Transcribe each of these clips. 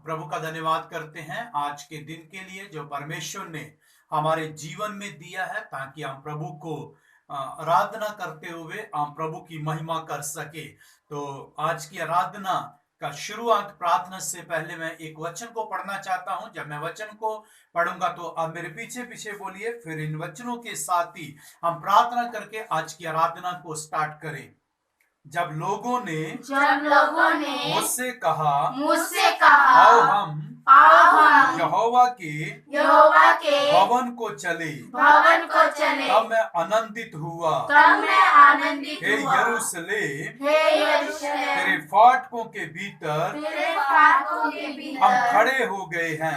प्रभु का धन्यवाद करते हैं आज के दिन के लिए जो परमेश्वर ने हमारे जीवन में दिया है, ताकि हम प्रभु को आराधना करते हुए हम प्रभु की महिमा कर सके। तो आज की आराधना का शुरुआत प्रार्थना से पहले मैं एक वचन को पढ़ना चाहता हूं। जब मैं वचन को पढ़ूंगा तो आप मेरे पीछे पीछे बोलिए, फिर इन वचनों के साथ ही हम प्रार्थना करके आज की आराधना को स्टार्ट करें। जब लोगों ने मुझसे कहा आओ हम यहोवा के भवन को चले, तब मैं आनंदित हुआ। हे यरूशलेम, तेरे फाटकों के भीतर हम खड़े हो गए हैं।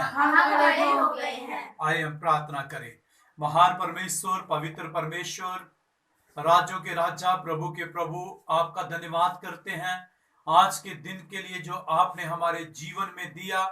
आइए हम प्रार्थना करें। महान परमेश्वर, पवित्र परमेश्वर, राजों के राजा, प्रभु के प्रभु, आपका धन्यवाद करते हैं आज के दिन के लिए जो आपने हमारे जीवन में दिया।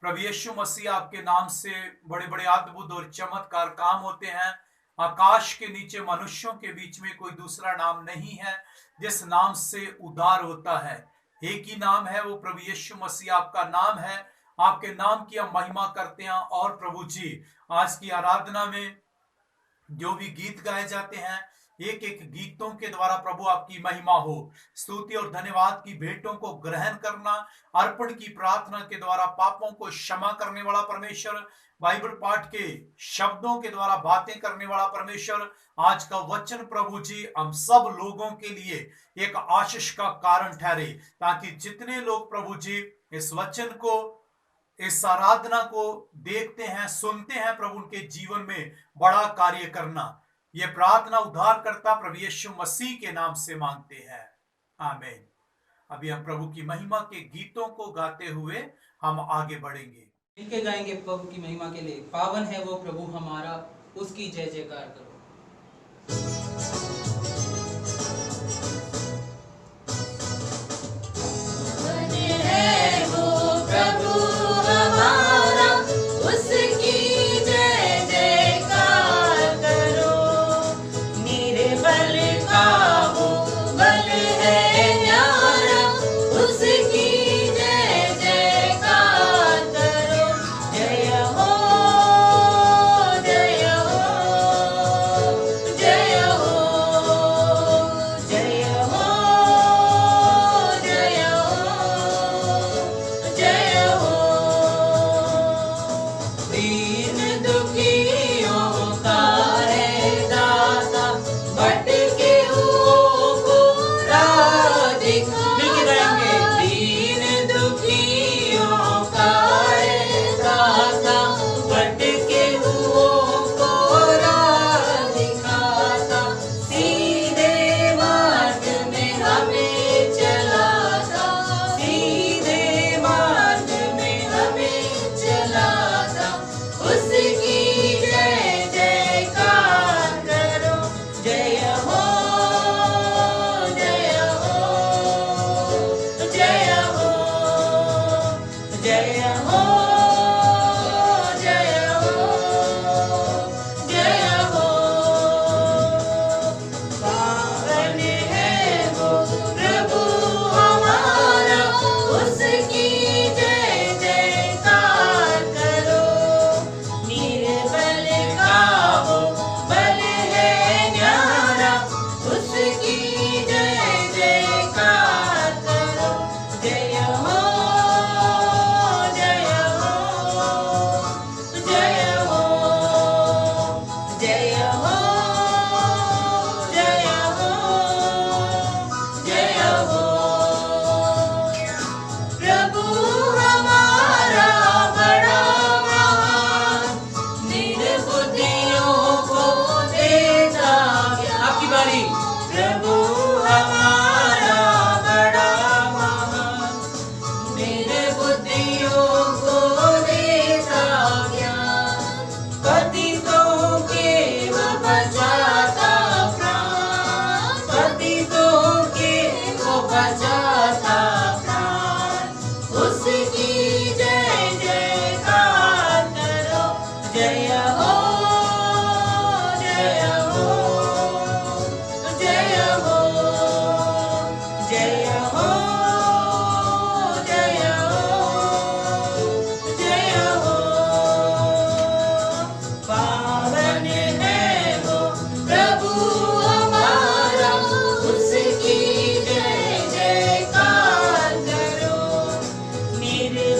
प्रभु यीशु मसीह, आपके नाम से बड़े बड़े अद्भुत और चमत्कार काम होते हैं। आकाश के नीचे मनुष्यों के बीच में कोई दूसरा नाम नहीं है जिस नाम से उद्धार होता है। एक ही नाम है, वो प्रभु यीशु मसीह आपका नाम है। आपके नाम की हम महिमा करते हैं। और प्रभु जी, आज की आराधना में जो भी गीत गाए जाते हैं, एक एक गीतों के द्वारा प्रभु आपकी महिमा हो। स्तुति और धन्यवाद की भेंटों को ग्रहण करना, अर्पण की प्रार्थना के द्वारा पापों को क्षमा करने वाला परमेश्वर, बाइबल पाठ के शब्दों के द्वारा बातें करने वाला परमेश्वर, आज का वचन प्रभु जी हम सब लोगों के लिए एक आशीष का कारण ठहरे, ताकि जितने लोग प्रभु जी इस वचन को, इस आराधना को देखते हैं, सुनते हैं, प्रभु उनके जीवन में बड़ा कार्य करना। ये प्रार्थना उद्धारकर्ता प्रभु यीशु मसीह के नाम से मांगते हैं, आमीन। अभी हम प्रभु की महिमा के गीतों को गाते हुए हम आगे बढ़ेंगे। मिलके गाएंगे प्रभु की महिमा के लिए। पावन है वो प्रभु हमारा, उसकी जय जयकार करो।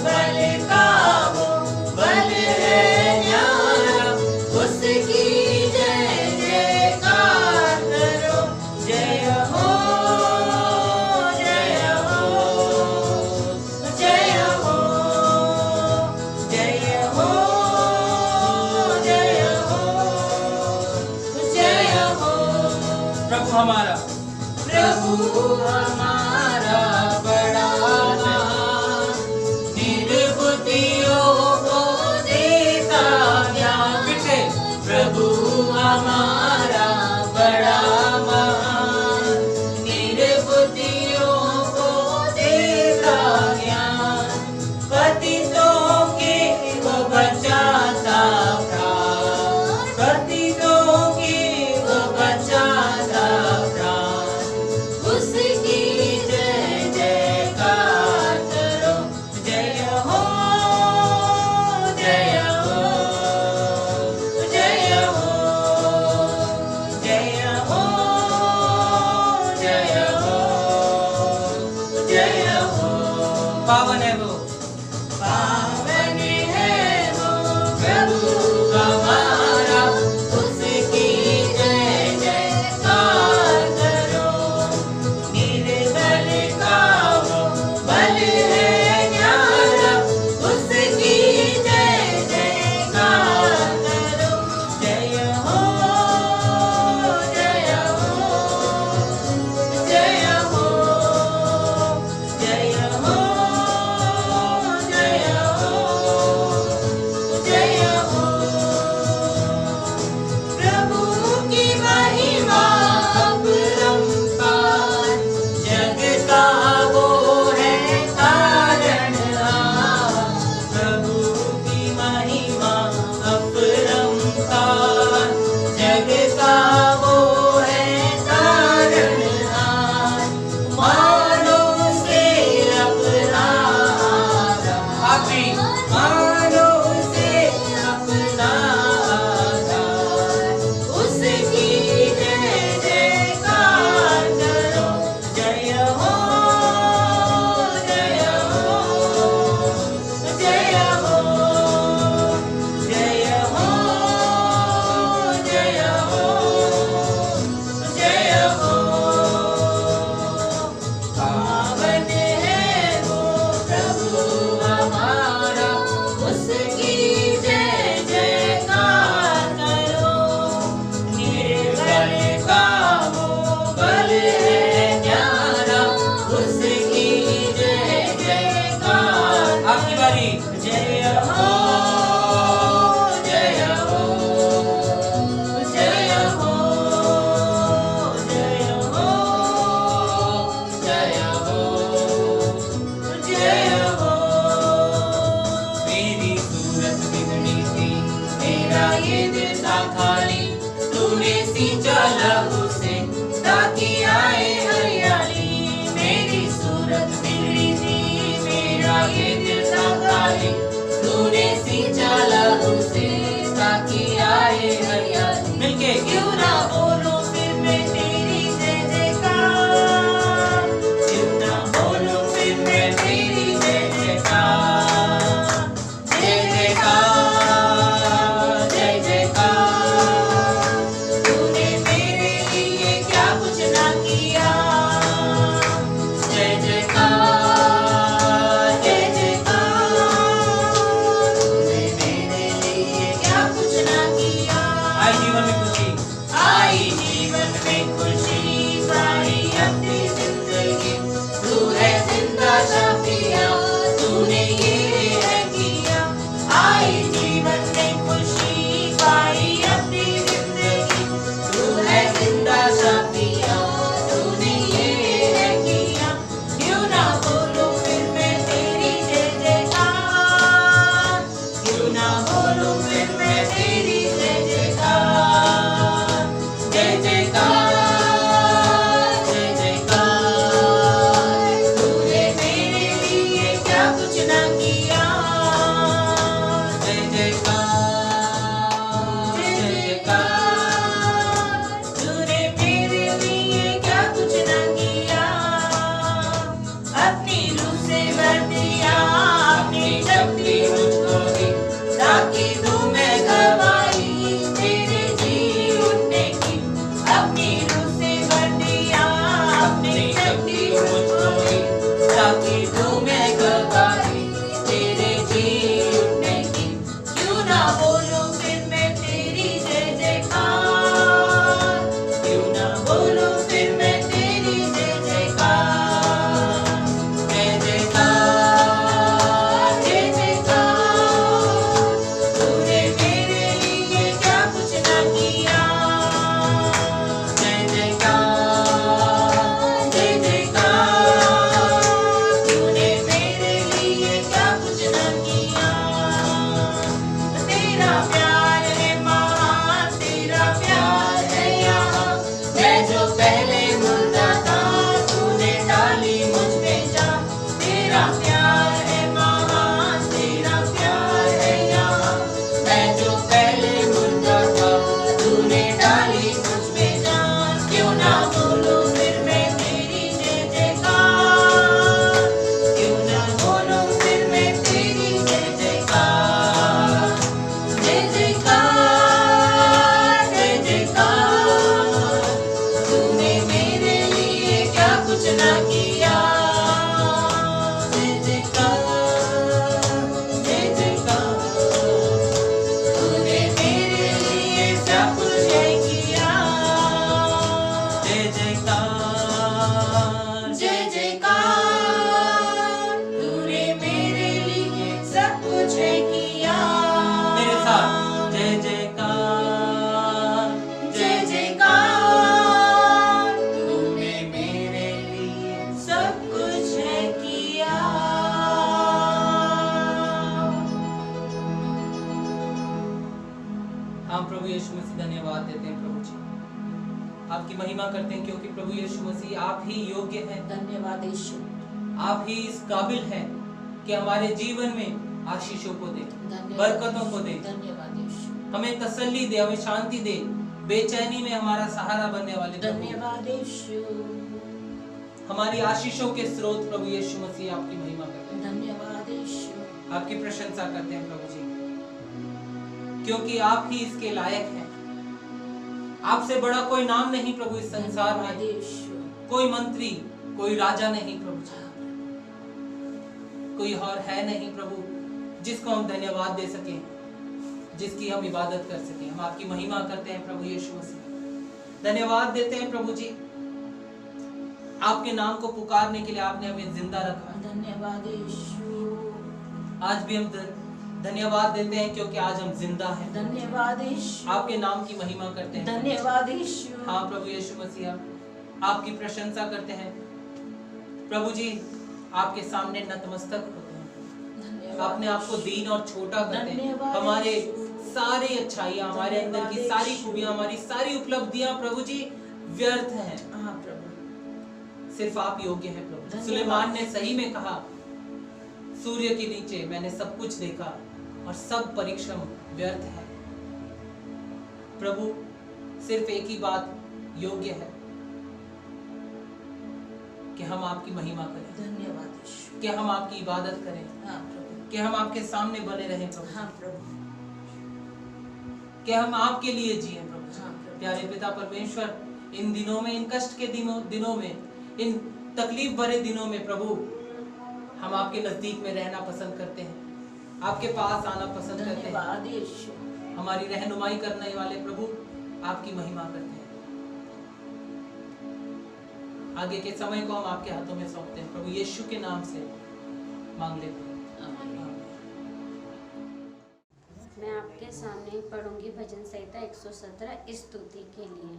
निर्बल का वो बल है न्यारा, उसकी जय जयकार करो। जय हो, जय हो, जय हो, जय हो, जय हो, जय हो। प्रभु हमारा बड़ा महान, निर्बुद्धियों को देता ज्ञान। फिर से प्रभु हमारा बड़ा महान, निर्बुद्धियों को देता ज्ञान। पतितों के वो बचाता प्राण, पतितों के वो बचाता प्राण। उसकी जय जयकार करो। जय हो, जय हो, जय हो, जय हो, जय हो, जय हो। पावन है वो, पावन है वो प्रभु हमारा, उसकी जय जयकार करो। निर्बल का वो बल है न्यारा, उसकी जय जयकार करो। जय हो, जय हो, जय हो, जय हो, जय हो, जय हो। प्रभु की महिमा अपरंपार, जग का वो है तारणहार। प्रभु की महिमा अपरंपार, जग का वो है तारणहार। मानो से अपना आप भी मानो से अपना आधार, उसकी जय जयकार करो। जय हो, जय हो, जय हो, जय हो, जय हो, जय हो। पावन है वो प्रभु हमारा, उसकी जय जयकार करो। निर्बल का वो बल है न्यारा, उसकी जय जयकार। आपकी बारी। जय हो, जय हो, जय हो, जय हो, जय हो, जय हो। मेरी सूरत बिगड़ी थी, मेरा ये दिल था खाली, तूने सींचा लहू से ताकि आए हरियाली। मेरी सूरत बिगड़ी थी, मेरा ये दिल था खाली, तूने सींचा लहू से ताकि आए हरियाली। मिलके क्यों ना बोलूं फिर मैं तेरी जय जयकार, क्यों ना बोलूं फिर मैं तेरी जय जयकार। जय जयकार, जय जयकार, तूने मेरे लिए क्या कुछ ना किया। जय जयकार, जय जयकार, तूने मेरे लिए क्या कुछ ना किया। आई जीवन में खुशी, आई जीवन में खुशी, पाई अपनी जिंदगी। तू है जिंदा शाफिया, तूने ये है किया। आई जीवन में खुशी, पाई अपनी जिंदगी। तू है जिंदा शाफिया, तूने ये है किया। क्यों ना बोलूं फिर मैं तेरी जय जयकार, क्यों ना बोलूं फिर मैं तेरी जय जयकार। जय जयकार, जय जयकार, तूने मेरे लिए क्या कुछ ना किया। जय जयकार, जय जयकार, तूने मेरे लिए क्या कुछ ना किया। अपनी रूह से भर दिया, अपनी हाँ प्रभु यीशु मसीह, धन्यवाद देते हैं प्रभु जी, आपकी महिमा करते हैं क्योंकि प्रभु यीशु मसीह आप ही योग्य हैं। धन्यवाद यीशु, आप ही इस काबिल हैं कि हमारे जीवन में आशीषों को दे, बरकतों को दे, धन्यवाद यीशु, हमें तसल्ली दे, हमें शांति दे, बेचैनी में हमारा सहारा बनने वाले धन्यवाद यीशु, हमारी आशीषों के स्रोत प्रभु यीशु मसीह आपकी महिमा करते हैं, धन्यवाद यीशु, आपकी प्रशंसा करते हैं प्रभु जी, क्योंकि आप ही इसके लायक हैं। आपसे बड़ा कोई नाम नहीं प्रभु इस संसार में, कोई मंत्री, कोई राजा नहीं प्रभु जी, कोई और है नहीं प्रभु जिसको हम धन्यवाद दे सकें, जिसकी हम इबादत कर सकें। हम आपकी महिमा करते हैं प्रभु यीशु मसीह, धन्यवाद देते हैं प्रभु जी, आपके नाम को पुकारने के लिए आपने हमें जिंदा रखा। धन्यवाद यीशु, आज भी हम धन्यवाद देते हैं क्योंकि आज हम जिंदा हैं। धन्यवाद यीशु, आपके नाम की महिमा करते हैं। धन्यवाद यीशु, हाँ प्रभु यीशु मसीह, आपकी प्रशंसा करते हैं प्रभु जी, आपके सामने नतमस्तक होते हैं, अपने आप को दीन और छोटा करते हैं। हमारे सारे अच्छाइयाँ, हमारे अंदर की सारी खूबियाँ, हमारी सारी उपलब्धियाँ प्रभु जी व्यर्थ हैं। हाँ प्रभु, सिर्फ आप योग्य हैं प्रभु। सुलेमान ने सही में कहा, सूर्य के नीचे मैंने सब कुछ देखा और सब परिश्रम व्यर्थ है। प्रभु सिर्फ एक ही बात योग्य है कि हम आपकी महिमा करें, धन्यवाद यीशु, कि हम आपकी इबादत करें, हाँ प्रभु, कि हम आपके सामने बने रहें प्रभु, हाँ प्रभु, कि हम आपके लिए जिए प्रभु। हाँ प्रभु, प्यारे पिता परमेश्वर, इन दिनों में, इन कष्ट के दिनों में, इन तकलीफ भरे दिनों में प्रभु, हम आपके नजदीक में रहना पसंद करते हैं, आपके पास आना पसंद करते हैं। धन्यवाद यीशु, हमारी रहनुमाई करने वाले प्रभु, आपकी महिमा करते हैं। आगे के समय को हम आपके हाथों में सौंपते हैं प्रभु यीशु के नाम से मांग लेते हैं, आमीन। मैं आपके सामने पढ़ूंगी भजन संहिता 117 स्तुति के लिए।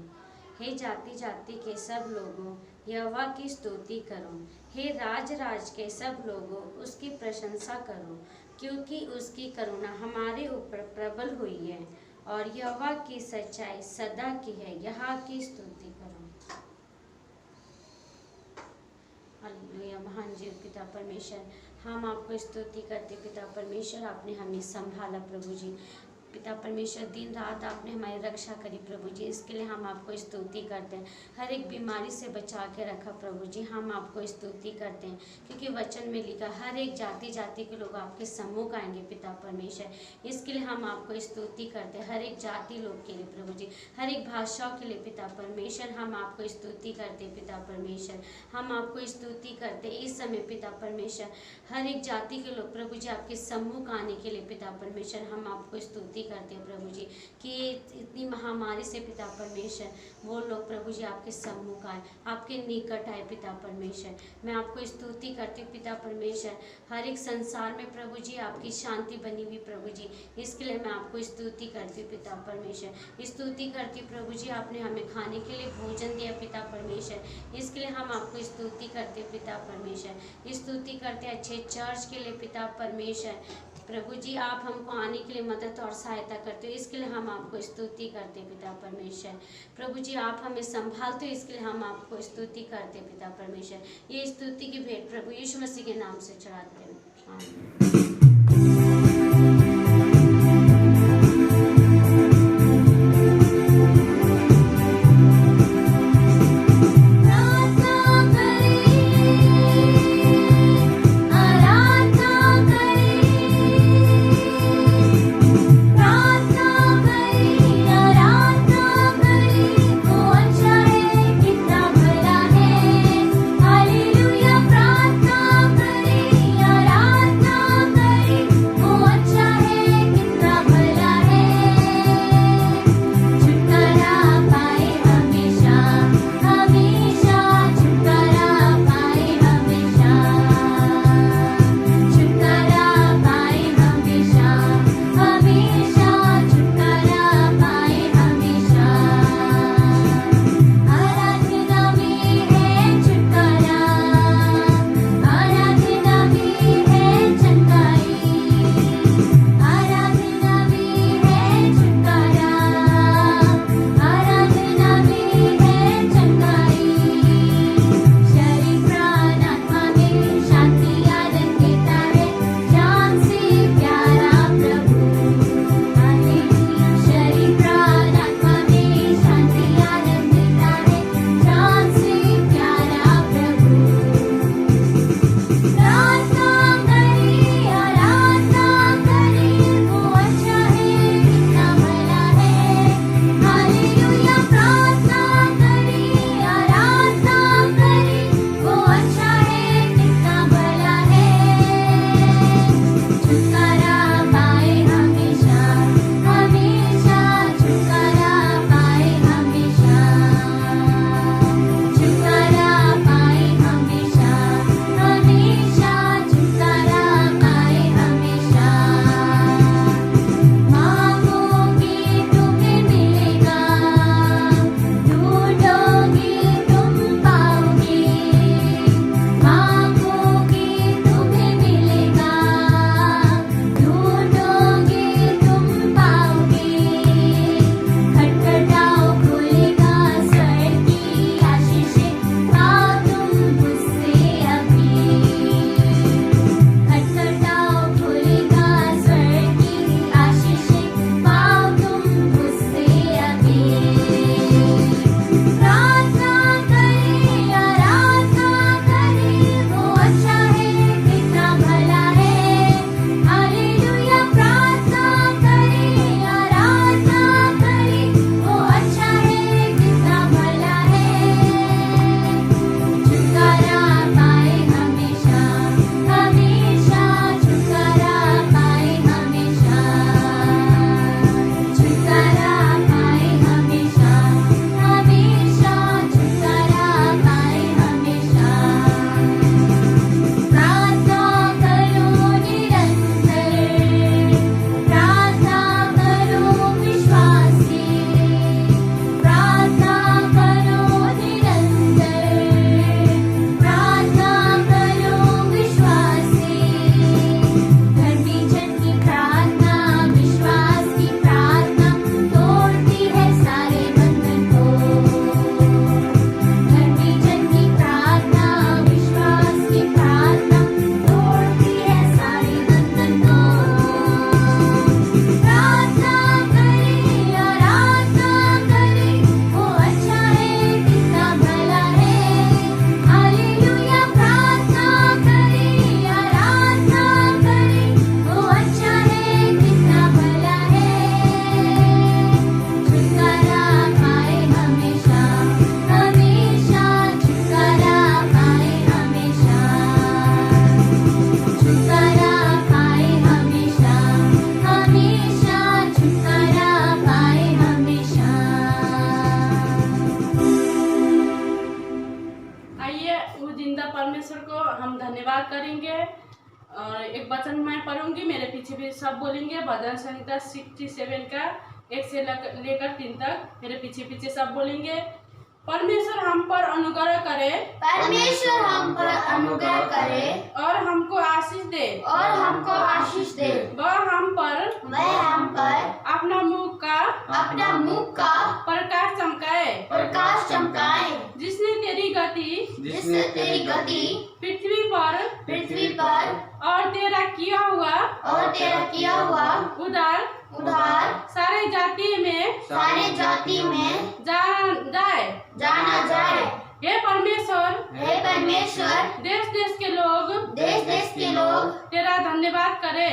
हे जाति जाति के सब लोगों, यहोवा की स्तुति करो। हे राज राज के सब लोगों, उसकी प्रशंसा करो, क्योंकि उसकी करुणा हमारे ऊपर प्रबल हुई है और यहोवा की सच्चाई सदा की है। यहाँ की स्तुति करो। हालेलुया। महान जीव पिता परमेश्वर, हम आपको स्तुति करते पिता परमेश्वर, आपने हमें संभाला प्रभु जी। पिता परमेश्वर, दिन रात आपने हमारी रक्षा करी प्रभु जी, इसके लिए हम आपको स्तुति करते हैं। हर एक बीमारी से बचा के रखा प्रभु जी, हम आपको स्तुति करते हैं, क्योंकि वचन में लिखा हर एक जाति जाति के लोग आपके सम्मुख आएंगे पिता परमेश्वर। इसके लिए हम आपको स्तुति करते हैं, हर एक जाति लोग के लिए प्रभु जी, हर एक भाषाओं के लिए पिता परमेश्वर, हम आपको स्तुति करते हैं पिता परमेश्वर। हम आपको स्तुति करते हैं इस समय पिता परमेश्वर, हर एक जाति के लोग प्रभु जी आपके सम्मुख आने के लिए पिता परमेश्वर, हम आपको स्तुति करते हैं प्रभु जी, कि इतनी महामारी से पिता परमेश्वर वो लोग प्रभु जी आपके सम्मुख आए, आपके निकट आए पिता परमेश्वर। मैं आपको स्तुति करती हूँ पिता परमेश्वर, हर एक संसार में प्रभु जी आपकी शांति बनी हुई प्रभु जी, इसके लिए मैं आपको स्तुति करती हूँ पिता परमेश्वर। स्तुति करती प्रभु जी, आपने हमें खाने के लिए भोजन दिया पिता परमेश्वर, इसके लिए हम आपको स्तुति करते पिता परमेश्वर। स्तुति करते अच्छे चर्च के लिए पिता परमेश्वर, प्रभु जी आप हमको आने के लिए मदद और सहायता करते हो, इसके लिए हम आपको स्तुति करते पिता परमेश्वर। प्रभु जी आप हमें संभालते हो, इसके लिए हम आपको स्तुति करते पिता परमेश्वर। ये स्तुति की भेंट प्रभु यीशु मसीह के नाम से चढ़ाते हैं, आमीन। प्रार्थना करें, आराधना और एक वचन मैं पढ़ूंगी, मेरे पीछे भी सब बोलेंगे। भजन संहिता 67 का 1 से लेकर 3 तक मेरे पीछे पीछे सब बोलेंगे। परमेश्वर हम पर अनुग्रह करे, परमेश्वर हम पर अनुग्रह करे और हमको आशीष दे, और हमको आशीष दे। वह हम पर अपना मुख का प्रकाश चमकाए, जिसने तेरी गति पृथ्वी पर और तेरा किया हुआ उधार सारे जाति में जाना जाए। हे परमेश्वर देश देश के लोग तेरा धन्यवाद करे।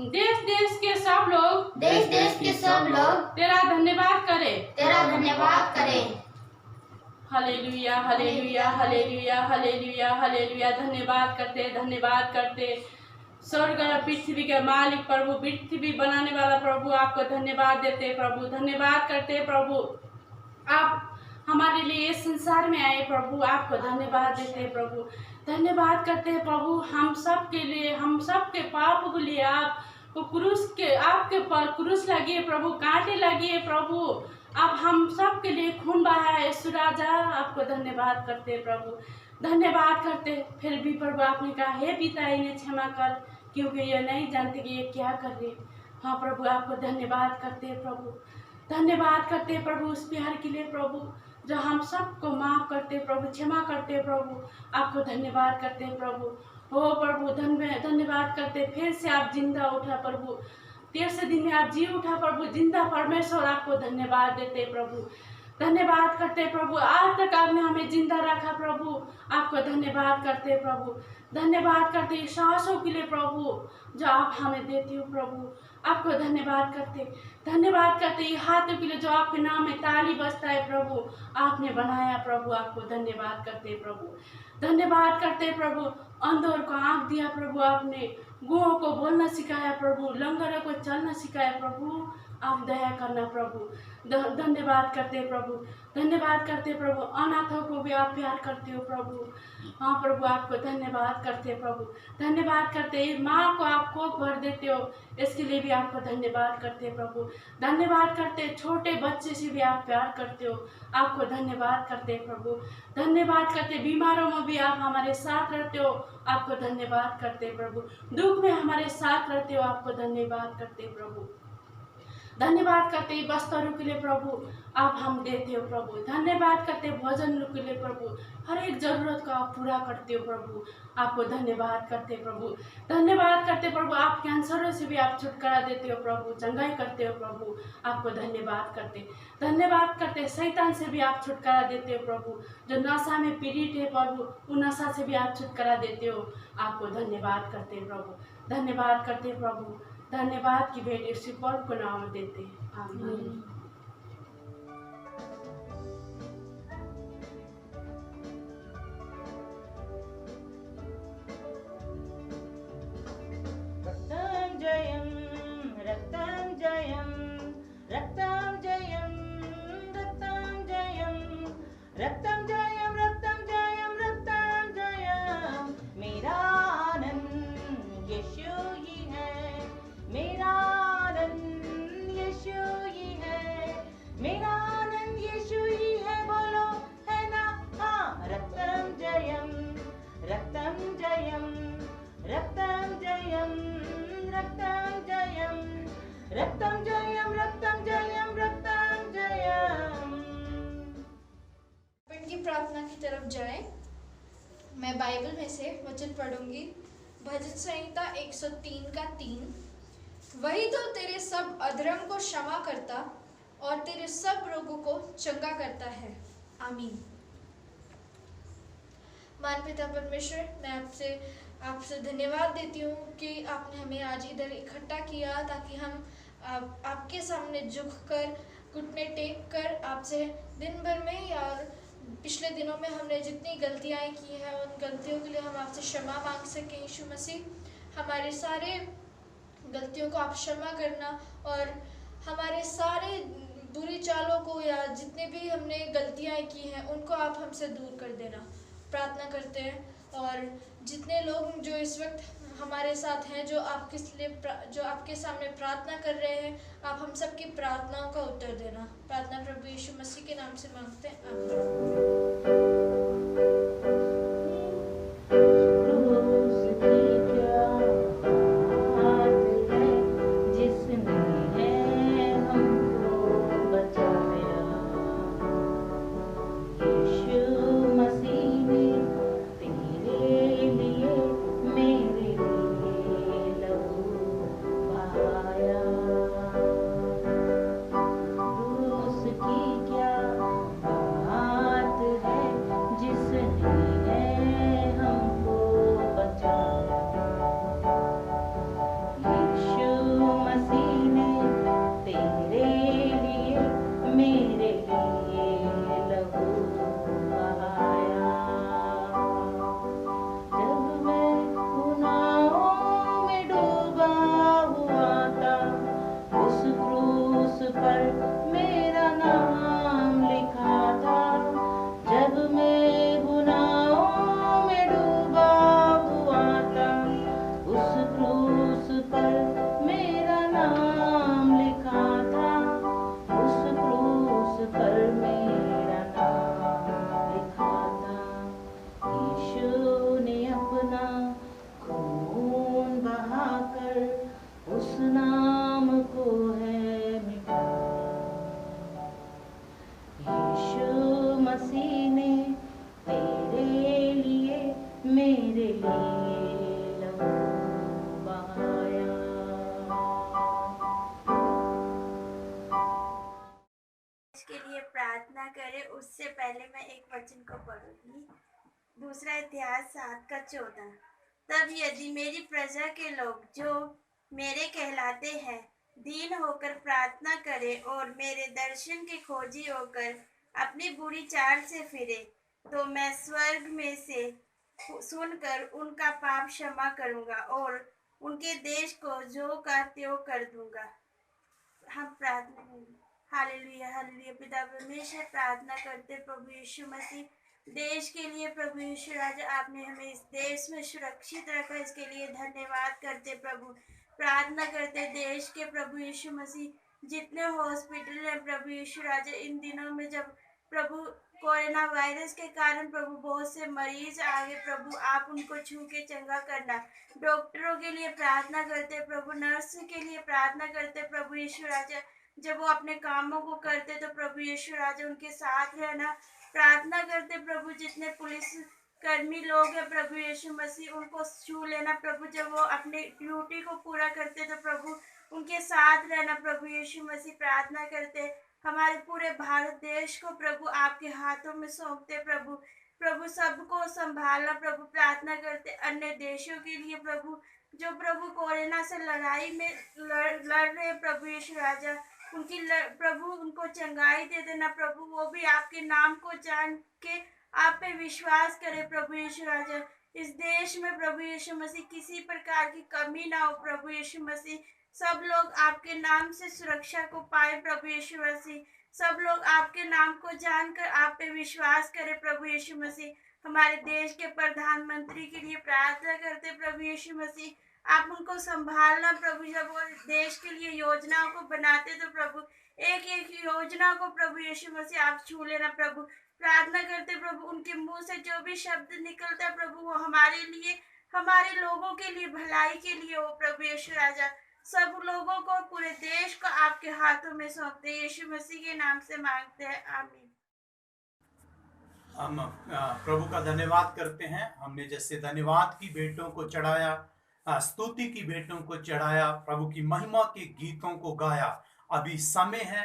देश देश के सब लोग तेरा धन्यवाद करे। Hallelujah hallelujah hallelujah hallelujah hallelujah. धन्यवाद करते स्वर्ग और पृथ्वी के मालिक प्रभु, पृथ्वी बनाने वाला प्रभु, आपको धन्यवाद देते प्रभु। धन्यवाद करते प्रभु, आप हमारे लिए इस संसार में आए प्रभु, आपको धन्यवाद देते प्रभु। धन्यवाद करते हैं प्रभु, हम सब के लिए, हम सब के पाप के लिए आपको आपके पर क्रूस लगी प्रभु, कांटे लगी प्रभु। अब हम सब के लिए खून बहाया है यीशु राजा, आपको धन्यवाद करते प्रभु। धन्यवाद करते फिर भी प्रभु, आपने कहा हे पिता इन्हें क्षमा कर, क्योंकि ये नहीं जानते कि ये क्या कर रहे। हाँ प्रभु, आपको धन्यवाद करते प्रभु। धन्यवाद करते प्रभु उस प्यार के लिए प्रभु, जो हम सबको माफ करते प्रभु, क्षमा करते प्रभु। आपको धन्यवाद करते प्रभु। हो प्रभु, धन्यवाद करते फिर से आप जिंदा उठा प्रभु, 13 दिन में आप जी उठा प्रभु, जिंदा परमेश्वर, आपको धन्यवाद देते प्रभु। धन्यवाद करते प्रभु, आज तक आपने हमें जिंदा रखा प्रभु, आपको धन्यवाद करते प्रभु। धन्यवाद करते सांसों के लिए प्रभु, जो आप हमें देते हो प्रभु, आपको धन्यवाद करते ये हाथों के लिए जो आपके नाम में ताली बजता है प्रभु, आपने बनाया प्रभु, आपको धन्यवाद करते प्रभु। धन्यवाद करते प्रभु, अंधों को आँख दिया प्रभु, आपने गूंगों को बोलना सिखाया प्रभु, लंगड़ों को चलना सिखाया प्रभु, आप दया करना प्रभु। धन्यवाद करते प्रभु, धन्यवाद करते प्रभु। अनाथों को भी आप प्यार करते हो प्रभु। हाँ प्रभु, आपको धन्यवाद करते प्रभु। धन्यवाद करते माँ को आप कोख भर देते हो, इसके लिए भी आपको धन्यवाद करते प्रभु। धन्यवाद करते छोटे बच्चे से भी आप प्यार करते हो, आपको धन्यवाद करते प्रभु। धन्यवाद करते बीमारों में भी आप हमारे साथ रहते हो, आपको धन्यवाद करते प्रभु। दुख में हमारे साथ रहते हो, आपको धन्यवाद करते प्रभु। धन्यवाद करते वस्त्रों के लिए प्रभु, आप हम देते हो प्रभु। धन्यवाद करते भोजन के लिए प्रभु, हर एक जरूरत को आप पूरा करते हो प्रभु, आपको धन्यवाद करते प्रभु। धन्यवाद करते प्रभु, आप कैंसरों से भी आप छुटकारा देते हो प्रभु, चंगाई करते हो प्रभु, आपको धन्यवाद करते। धन्यवाद करते शैतान से भी आप छुटकारा देते हो प्रभु, जो नशा में पीड़ित है प्रभु, उन नशा से भी आप छुटकारा देते हो, आपको धन्यवाद करते प्रभु। धन्यवाद करते प्रभु। धन्यवाद की भेंट इसी पर्व को नाम देते हैं। आमीन। रक्तं जयं रक्तं जयं रक्तं जयं रक्तं जयं रक्तं जयं रक्तं जयं रक्तं जयं। मेरा आनंद यीशु ही है, मेरा आनंद यीशु ही है, मेरा आनंद यीशु ही है, बोलो है ना। हाँ, रक्तं जयं रक्तं जयं रक्तं जयं रक्तं जयं रक्तं जयं रक्तं जयं रक्तं जयं। की प्रार्थना की तरफ जाएं। मैं बाइबल में से वचन पढ़ूंगी। भजन संहिता 103 का 3। वही तो तेरे सब अधर्म को क्षमा करता और तेरे सब रोगों को चंगा करता है। आमीन। मान पिता परमेश्वर, मैं आपसे धन्यवाद देती हूँ कि आपने हमें आज इधर इकट्ठा किया, ताकि हम आपके सामने झुककर, घुटने टेक कर आपसे दिन भर में और पिछले दिनों में हमने जितनी गलतियाँ की हैं, उन गलतियों के लिए हम आपसे क्षमा मांग सकें। यीशु मसीह, हमारे सारे गलतियों को आप क्षमा करना और हमारे सारे बुरी चालों को या जितने भी हमने गलतियाँ की हैं उनको आप हमसे दूर कर देना। प्रार्थना करते हैं और जितने लोग जो इस वक्त हमारे साथ हैं, जो आपके सामने प्रार्थना कर रहे हैं, आप हम सब की प्रार्थनाओं का उत्तर देना। प्रार्थना प्रभु यीशु मसीह के नाम से मांगते हैं, आमीन। के लिए प्रार्थना करें उससे पहले मैं एक वचन को पढ़ूंगी। दूसरा इतिहास 7:14। तब यदि मेरी प्रजा के लोग जो मेरे कहलाते हैं दीन होकर प्रार्थना करें और मेरे दर्शन के खोजी होकर अपनी बुरी चाल से फिरे, तो मैं स्वर्ग में से सुनकर उनका पाप क्षमा करूंगा और उनके देश को जो का त्यों कर दूंगा। हम प्रार्थना करेंगे। Hallelujah, hallelujah. पिता परमेश्वर, प्रार्थना करते प्रभु यीशु मसीह देश के लिए। प्रभु यीशु राजा, आपने हमें इस देश में सुरक्षित रखा, इसके लिए धन्यवाद करते प्रभु। प्रार्थना करते देश के प्रभु यीशु मसीह, जितने हॉस्पिटल हैं प्रभु यीशु राजा, इन दिनों में जब प्रभु कोरोना वायरस के कारण प्रभु बहुत से मरीज आ गए, प्रभु आप उनको छू के चंगा करना। डॉक्टरों के लिए प्रार्थना करते प्रभु, नर्स के लिए प्रार्थना करते प्रभु यीशु राजा, जब वो अपने कामों को करते तो प्रभु यीशु राजा उनके साथ रहना। प्रार्थना करते प्रभु, जितने पुलिस कर्मी लोग हैं प्रभु यीशु मसीह, उनको छू लेना प्रभु, जब वो अपने ड्यूटी को पूरा करते तो प्रभु उनके साथ रहना। प्रभु यीशु मसीह, प्रार्थना करते हमारे पूरे भारत देश को प्रभु आपके हाथों में सौंपते प्रभु। प्रभु सबको संभालना प्रभु। प्रार्थना करते अन्य देशों के लिए प्रभु, जो प्रभु कोरोना से लड़ाई में लड़ रहे प्रभु यीशु राजा, उनकी प्रभु उनको चंगाई दे देना प्रभु। वो भी आपके नाम को जान के आप पे विश्वास करे प्रभु यीशु राजा। इस देश में प्रभु यीशु मसीह किसी प्रकार की कमी ना हो प्रभु यीशु मसीह। सब लोग आपके नाम से सुरक्षा को पाए प्रभु यीशु मसीह। सब लोग आपके नाम को जानकर आप पे विश्वास करे प्रभु यीशु मसीह। हमारे देश के प्रधानमंत्री के लिए प्रार्थना करते प्रभु यीशु मसीह, आप उनको संभालना प्रभु। जब वो देश के लिए योजनाओं को बनाते तो प्रभु एक एक योजना को प्रभु यीशु मसीह आप छू लेना प्रभु। प्रार्थना करते प्रभु, उनके मुंह से जो भी शब्द निकलता है प्रभु, वो हमारे लिए, हमारे लोगों के लिए, भलाई के लिए हो प्रभु यीशु राजा। सब लोगों को, पूरे देश को आपके हाथों में सौंपते यीशु मसीह के नाम से मांगते हैं, आमीन। हम प्रभु का धन्यवाद करते हैं। हमने जैसे धन्यवाद की भेंटों को चढ़ाया, स्तुति की भेंटों को चढ़ाया, प्रभु की महिमा के गीतों को गाया, अभी समय है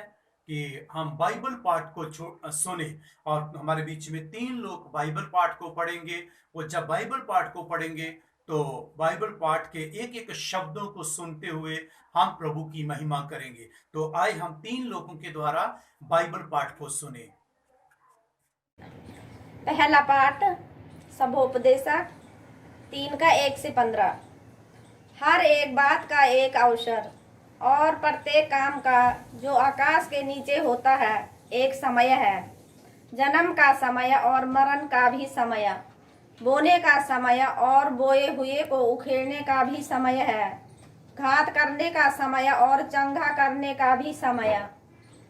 कि हम बाइबल पाठ को सुने। और हमारे बीच में 3 लोग बाइबल पाठ को पढ़ेंगे। वो जब बाइबल पाठ को पढ़ेंगे तो बाइबल पाठ के एक एक शब्दों को सुनते हुए हम प्रभु की महिमा करेंगे। तो आए हम 3 लोगों के द्वारा बाइबल पाठ को सुने। पहला पाठ सभोपदेशक 3:1-15। हर एक बात का एक अवसर और प्रत्येक काम का जो आकाश के नीचे होता है एक समय है, जन्म का समय और मरण का भी समय, बोने का समय और बोए हुए को उखेड़ने का भी समय है, घात करने का समय और चंगा करने का भी समय,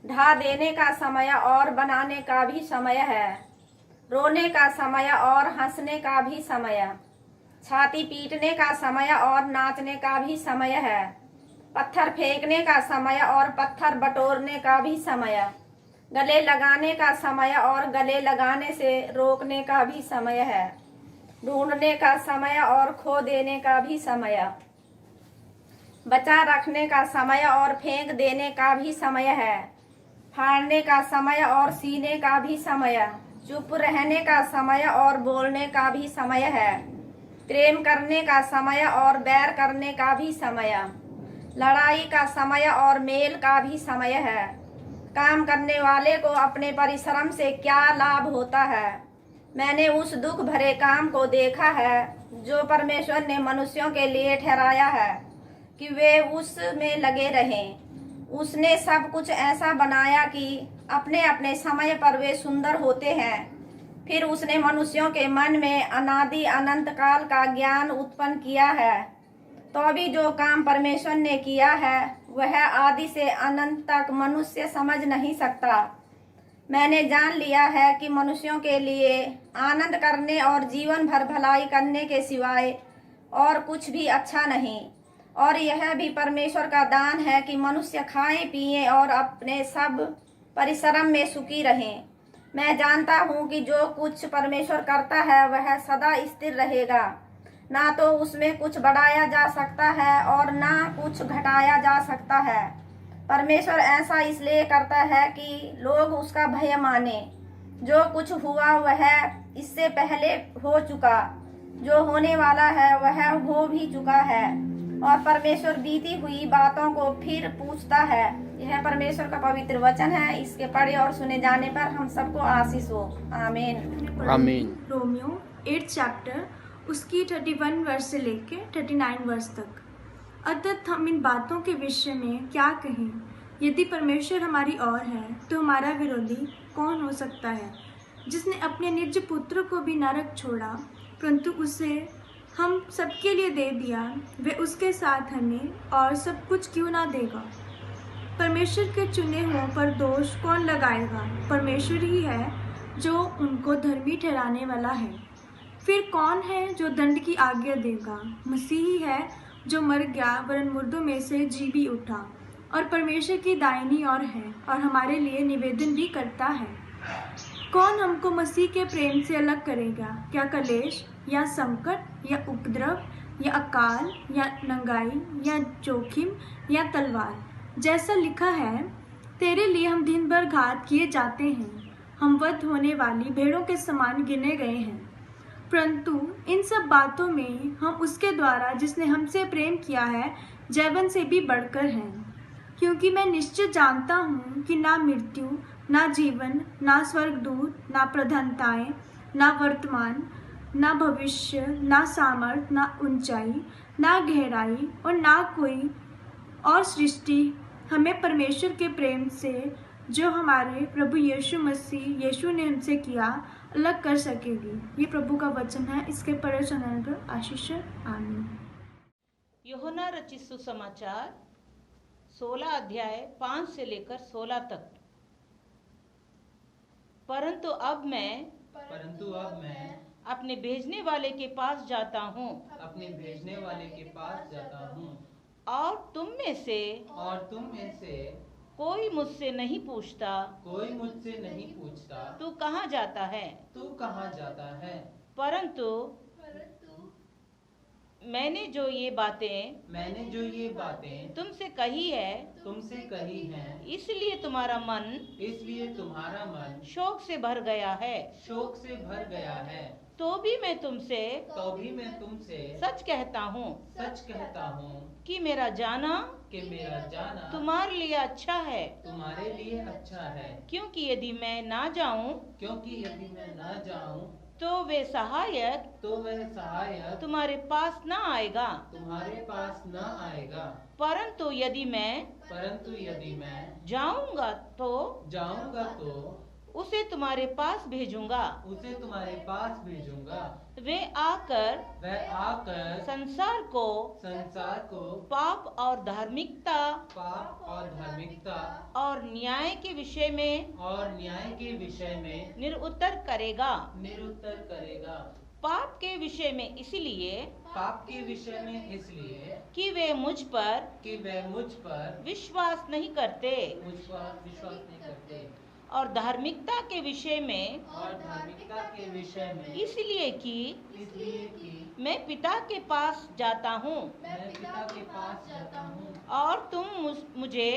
ढा देने का समय और बनाने का भी समय है, रोने का समय और हंसने का भी समय, छाती पीटने का समय और नाचने का भी समय है, पत्थर फेंकने का समय और पत्थर बटोरने का भी समय, गले लगाने का समय और गले लगाने से रोकने का भी समय है, ढूंढने का समय और खो देने का भी समय, बचा रखने का समय और फेंक देने का भी समय है, फाड़ने का समय और सीने का भी समय, चुप रहने का समय और बोलने का भी समय है, प्रेम करने का समय और बैर करने का भी समय, लड़ाई का समय और मेल का भी समय है। काम करने वाले को अपने परिश्रम से क्या लाभ होता है। मैंने उस दुख भरे काम को देखा है जो परमेश्वर ने मनुष्यों के लिए ठहराया है कि वे उसमें लगे रहें। उसने सब कुछ ऐसा बनाया कि अपने अपने समय पर वे सुंदर होते हैं। फिर उसने मनुष्यों के मन में अनादि अनंत काल का ज्ञान उत्पन्न किया है। तो भी जो काम परमेश्वर ने किया है वह आदि से अनंत तक मनुष्य समझ नहीं सकता। मैंने जान लिया है कि मनुष्यों के लिए आनंद करने और जीवन भर भलाई करने के सिवाय और कुछ भी अच्छा नहीं, और यह भी परमेश्वर का दान है कि मनुष्य खाएं पिएं और अपने सब परिश्रम में सुखी रहें। मैं जानता हूँ कि जो कुछ परमेश्वर करता है वह सदा स्थिर रहेगा, ना तो उसमें कुछ बढ़ाया जा सकता है और ना कुछ घटाया जा सकता है। परमेश्वर ऐसा इसलिए करता है कि लोग उसका भय माने। जो कुछ हुआ वह इससे पहले हो चुका, जो होने वाला है वह हो भी चुका है, और परमेश्वर बीती हुई बातों को फिर पूछता है। यह परमेश्वर का पवित्र वचन है। इसके पढ़े और सुने जाने पर हम सबको आशीष हो। आमीन। आमीन। रोमियो 8 चैप्टर उसकी 31 वर्ष से लेकर 39 वर्ष तक। अतः हम इन बातों के विषय में क्या कहें? यदि परमेश्वर हमारी ओर है तो हमारा विरोधी कौन हो सकता है? जिसने अपने निज पुत्र को भी न रख छोड़ा परंतु उसे हम सबके लिए दे दिया, वह उसके साथ हमें और सब कुछ क्यों ना देगा? परमेश्वर के चुने हुओं पर दोष कौन लगाएगा? परमेश्वर ही है जो उनको धर्मी ठहराने वाला है। फिर कौन है जो दंड की आज्ञा देगा? मसीह ही है जो मर गया वरन मुर्दों में से जी भी उठा और परमेश्वर की दाहिनी ओर है और हमारे लिए निवेदन भी करता है। कौन हमको मसीह के प्रेम से अलग करेगा? क्या कलेश या संकट या उपद्रव या अकाल या नंगाई या जोखिम या तलवार? जैसा लिखा है, तेरे लिए हम दिन भर घात किए जाते हैं, हम वध होने वाली भेड़ों के समान गिने गए हैं। परंतु इन सब बातों में हम उसके द्वारा जिसने हमसे प्रेम किया है जैवन से भी बढ़कर हैं। क्योंकि मैं निश्चित जानता हूँ कि ना मृत्यु, ना जीवन, ना स्वर्गदूत, ना प्रधानताएं, ना वर्तमान, ना भविष्य, ना सामर्थ, ना ऊंचाई, ना गहराई और ना कोई और सृष्टि हमें परमेश्वर के प्रेम से जो हमारे प्रभु यीशु मसीह ने हमसे किया अलग कर सकेगी। ये प्रभु का वचन है। इसके पढ़े चैनल पर आशीष। आमीन। यूहन्ना रचित सुसमाचार 16 अध्याय 5 से लेकर 16 तक। परंतु अब मैं अपने भेजने वाले के पास जाता हूँ और तुम में से कोई मुझसे नहीं पूछता तू कहाँ जाता है। परंतु मैंने जो ये बातें तुमसे कही है, इसलिए तुम्हारा मन शोक से भर गया है। तो भी मैं तुमसे सच कहता हूँ कि मेरा जाना तुम्हारे लिए अच्छा है। क्योंकि यदि मैं ना जाऊँ तो वे सहायक तुम्हारे पास न आएगा। परंतु यदि मैं जाऊंगा तो उसे तुम्हारे पास भेजूंगा। उसे तुम्हारे पास भेजूंगा। वह आकर संसार को पाप और धार्मिकता और न्याय के विषय में निरुत्तर करेगा। पाप के विषय में इसलिए कि वे मुझ पर विश्वास नहीं करते, और धार्मिकता के विषय में इसलिए कि मैं पिता के पास जाता हूँ और तुम मुझे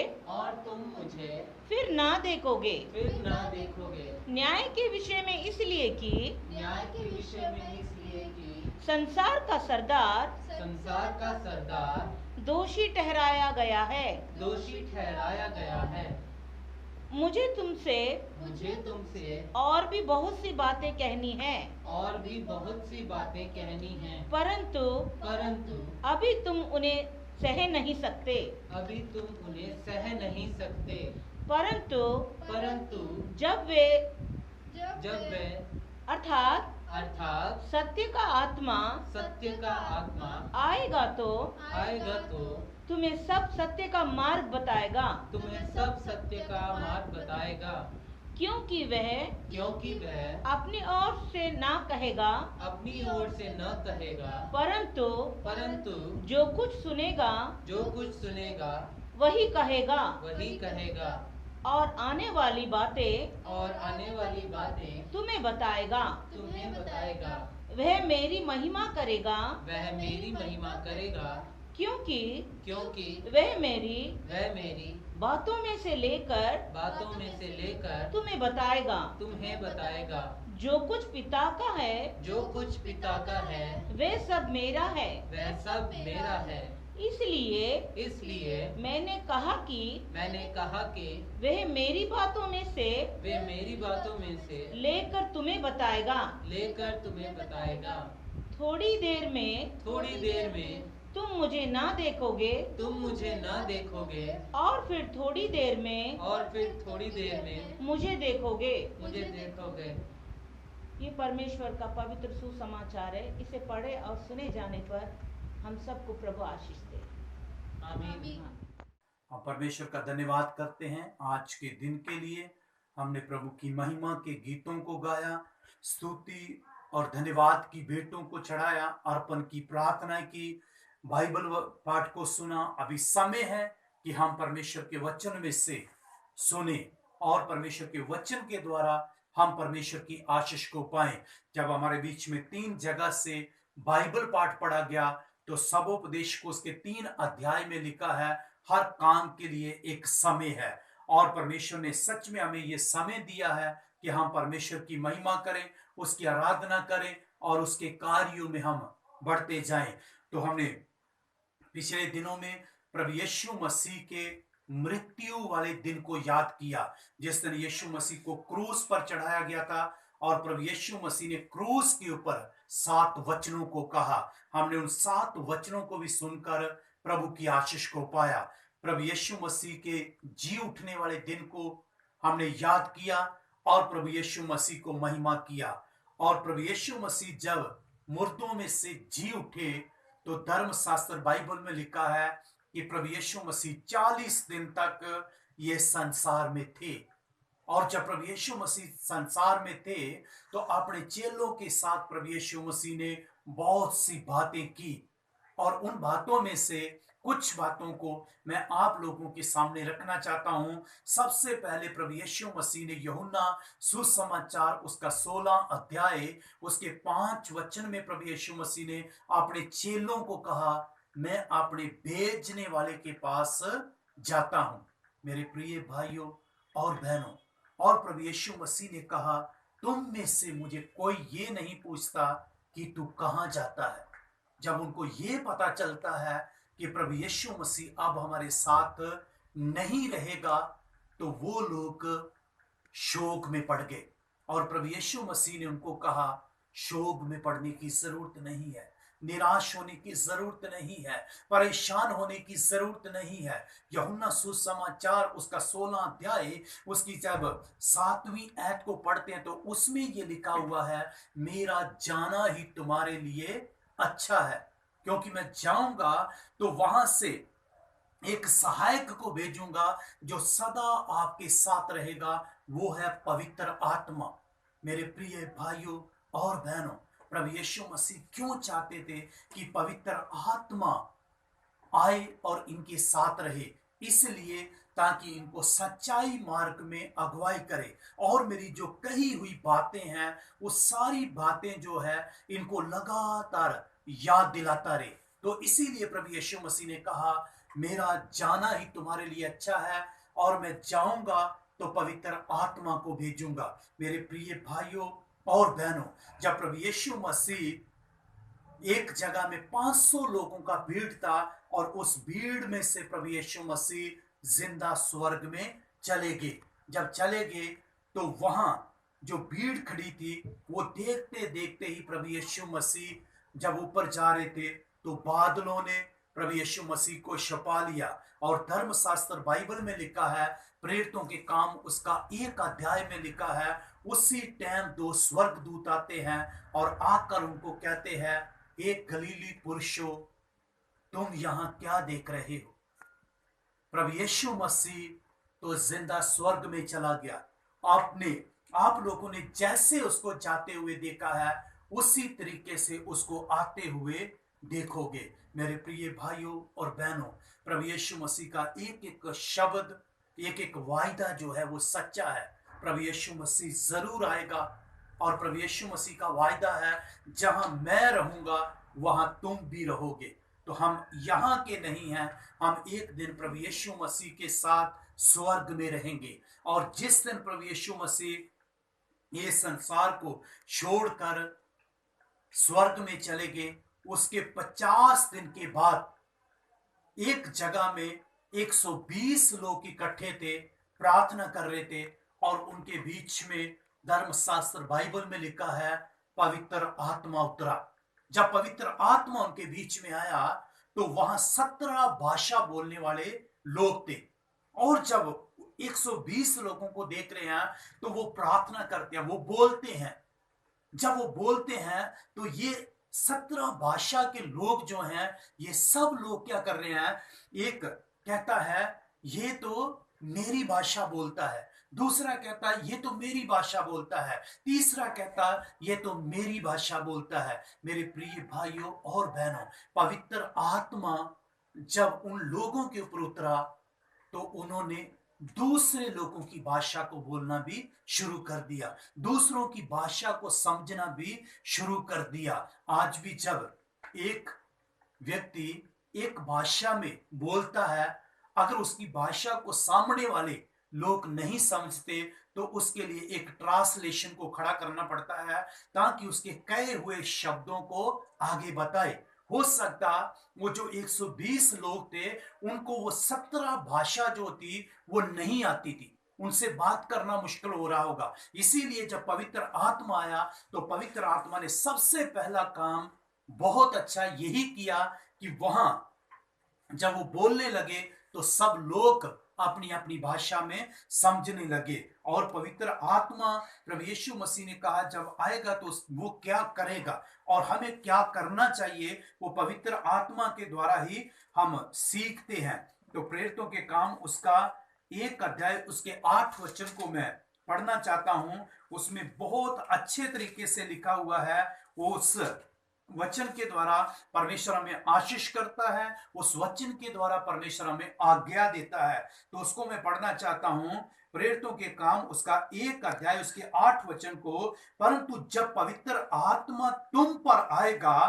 फिर ना देखोगे। न्याय के विषय में इसलिए कि संसार का सरदार दोषी ठहराया गया है। मुझे तुमसे और भी बहुत सी बातें कहनी है, परंतु अभी तुम उन्हें सह नहीं सकते। परंतु जब वे अर्थात सत्य का आत्मा आएगा तो तुम्हें सब सत्य का मार्ग बताएगा। क्योंकि वह अपनी ओर से ना कहेगा, परंतु जो कुछ सुनेगा वही कहेगा, और आने वाली बातें तुम्हें बताएगा। वह मेरी महिमा करेगा, क्योंकि वह मेरी बातों में से लेकर तुम्हें बताएगा। जो कुछ पिता का है वह सब मेरा है। इसलिए मैंने कहा कि वह मेरी बातों में से लेकर तुम्हें बताएगा। थोड़ी देर में तुम मुझे ना देखोगे, और फिर थोड़ी देर में मुझे देखोगे। ये परमेश्वर का पवित्र सुसमाचार है। इसे पढ़े और सुने जाने पर हम सबको प्रभु आशीष दे। आमीन। हम परमेश्वर का धन्यवाद करते हैं आज के दिन के लिए। हमने प्रभु की महिमा के गीतों को गाया, स्तुति और धन्यवाद की भेंटों को चढ़ाया, अर्पण की प्रार्थना की, बाइबल पाठ को सुना। अभी समय है कि हम परमेश्वर के वचन में से सुने और परमेश्वर के वचन के द्वारा हम परमेश्वर की आशीष को पाएं। जब हमारे बीच में 3 जगह से बाइबल पाठ पढ़ा गया तो सबोपदेश को उसके 3 अध्याय में लिखा है, हर काम के लिए एक समय है। और परमेश्वर ने सच में हमें यह समय दिया है कि हम परमेश्वर की महिमा करें, उसकी आराधना करें और उसके कार्यों में हम बढ़ते जाएं। तो हमने पिछले दिनों में प्रभु यीशु मसीह के मृत्यु वाले दिन को याद किया, जिस दिन यीशु मसीह को क्रूस पर चढ़ाया गया था और प्रभु यीशु मसीह ने क्रूस के ऊपर 7 वचनों को कहा। हमने उन 7 वचनों को भी सुनकर प्रभु की आशीष को पाया। प्रभु यीशु मसीह के जी उठने वाले दिन को हमने याद किया और प्रभु यीशु मसीह को महिमा किया। और प्रभु यीशु मसीह जब मुर्दों में से जी उठे तो धर्मशास्त्र बाइबल में लिखा है कि प्रभु यीशु मसीह 40 दिन तक ये संसार में थे। और जब प्रभु यीशु मसीह संसार में थे तो अपने चेलों के साथ प्रभु यीशु मसीह ने बहुत सी बातें की, और उन बातों में से कुछ बातों को मैं आप लोगों के सामने रखना चाहता हूं। सबसे पहले प्रभु यीशु मसीह ने यूहन्ना सुसमाचार उसका 16 अध्याय उसके 5 वचन में प्रभु यीशु मसीह ने अपने चेलों को कहा, मैं अपने भेजने वाले के पास जाता हूं। मेरे प्रिय भाइयों और बहनों, और प्रभु यीशु मसीह ने कहा, तुम में से मुझे कोई ये नहीं पूछता कि तू कहां जाता है। जब उनको ये पता चलता है कि प्रभु यीशु मसीह अब हमारे साथ नहीं रहेगा तो वो लोग शोक में पड़ गए। और प्रभु यीशु मसीह ने उनको कहा, शोक में पड़ने की जरूरत नहीं है, निराश होने की जरूरत नहीं है, परेशान होने की जरूरत नहीं है। यूहन्ना सुसमाचार उसका 16 अध्याय उसकी जब 7वीं आयत को पढ़ते हैं तो उसमें ये लिखा हुआ है, मेरा जाना ही तुम्हारे लिए अच्छा है, क्योंकि मैं जाऊंगा तो वहां से एक सहायक को भेजूंगा जो सदा आपके साथ रहेगा, वो है पवित्र आत्मा। मेरे प्रिय भाइयों और बहनों, प्रभु यीशु मसीह क्यों चाहते थे कि पवित्र आत्मा आए और इनके साथ रहे? इसलिए ताकि इनको सच्चाई मार्ग में अगुवाई करे और मेरी जो कही हुई बातें हैं वो सारी बातें जो है इनको लगातार याद दिलाता रहे। तो इसीलिए प्रभु यीशु मसीह ने कहा, मेरा जाना ही तुम्हारे लिए अच्छा है और मैं जाऊंगा तो पवित्र आत्मा को भेजूंगा। मेरे प्रिय भाइयों और बहनों, जब प्रभु यीशु मसीह एक जगह में 500 लोगों का भीड़ था और उस भीड़ में से प्रभु यीशु मसीह जिंदा स्वर्ग में चले गए। जब चले गए तो वहां जो भीड़ खड़ी थी वो देखते देखते ही प्रभु यीशु मसीह जब ऊपर जा रहे थे तो बादलों ने प्रभु यीशु मसीह को छुपा लिया। और धर्मशास्त्र बाइबल में लिखा है, प्रेरितों के काम उसका 1 अध्याय में लिखा है, उसी टाइम 2 स्वर्गदूत आते हैं और आकर उनको कहते हैं, एक गलीली पुरुषों, तुम यहां क्या देख रहे हो? प्रभु यीशु मसीह तो जिंदा स्वर्ग में चला गया। आप लोगों ने जैसे उसको जाते हुए देखा है उसी तरीके से उसको आते हुए देखोगे। मेरे प्रिय भाइयों और बहनों, प्रभु यीशु मसीह का एक एक शब्द, एक एक वायदा जो है वो सच्चा है। प्रभु यीशु मसीह जरूर आएगा और प्रभु यीशु मसीह का वायदा है, जहां मैं रहूंगा वहां तुम भी रहोगे। तो हम यहाँ के नहीं हैं, हम एक दिन प्रभु यीशु मसीह के साथ स्वर्ग में रहेंगे। और जिस दिन प्रभु यीशु मसीह ये संसार को छोड़कर स्वर्ग में चले गए, उसके 50 दिन के बाद एक जगह में 120 लोग इकट्ठे थे, प्रार्थना कर रहे थे और उनके बीच में धर्मशास्त्र बाइबल में लिखा है, पवित्र आत्मा उतरा। जब पवित्र आत्मा उनके बीच में आया तो वहां 17 भाषा बोलने वाले लोग थे। और जब 120 लोगों को देख रहे हैं तो वो प्रार्थना करते हैं, वो बोलते हैं। जब वो बोलते हैं तो ये 17 भाषा के लोग जो हैं, ये सब लोग क्या कर रहे हैं? एक कहता है ये तो मेरी भाषा बोलता है, दूसरा कहता है ये तो मेरी भाषा बोलता है, तीसरा कहता है ये तो मेरी भाषा बोलता है। मेरे प्रिय भाइयों और बहनों, पवित्र आत्मा जब उन लोगों के ऊपर उतरा तो उन्होंने दूसरे लोगों की भाषा को बोलना भी शुरू कर दिया, दूसरों की भाषा को समझना भी शुरू कर दिया। आज भी जब एक व्यक्ति एक भाषा में बोलता है, अगर उसकी भाषा को सामने वाले लोग नहीं समझते तो उसके लिए एक ट्रांसलेशन को खड़ा करना पड़ता है ताकि उसके कहे हुए शब्दों को आगे बताए। हो सकता वो जो 120 लोग थे उनको वो 17 भाषा जो थी वो नहीं आती थी, उनसे बात करना मुश्किल हो रहा होगा। इसीलिए जब पवित्र आत्मा आया तो पवित्र आत्मा ने सबसे पहला काम बहुत अच्छा यही किया कि वहां जब वो बोलने लगे तो सब लोग अपनी अपनी भाषा में समझने लगे। और पवित्र आत्मा प्रभु यीशु मसीह ने कहा जब आएगा तो वो क्या करेगा और हमें क्या करना चाहिए, वो पवित्र आत्मा के द्वारा ही हम सीखते हैं। तो प्रेरितों के काम उसका 1 अध्याय उसके 8 वचन को मैं पढ़ना चाहता हूं। उसमें बहुत अच्छे तरीके से लिखा हुआ है, उस वचन के द्वारा परमेश्वर हमें आशीष करता है, उस वचन के द्वारा परमेश्वर हमें आज्ञा देता है। तो उसको मैं पढ़ना चाहता हूं, प्रेरितों के काम उसका 1 अध्याय उसके 8 वचन को। परंतु जब पवित्र आत्मा तुम पर आएगा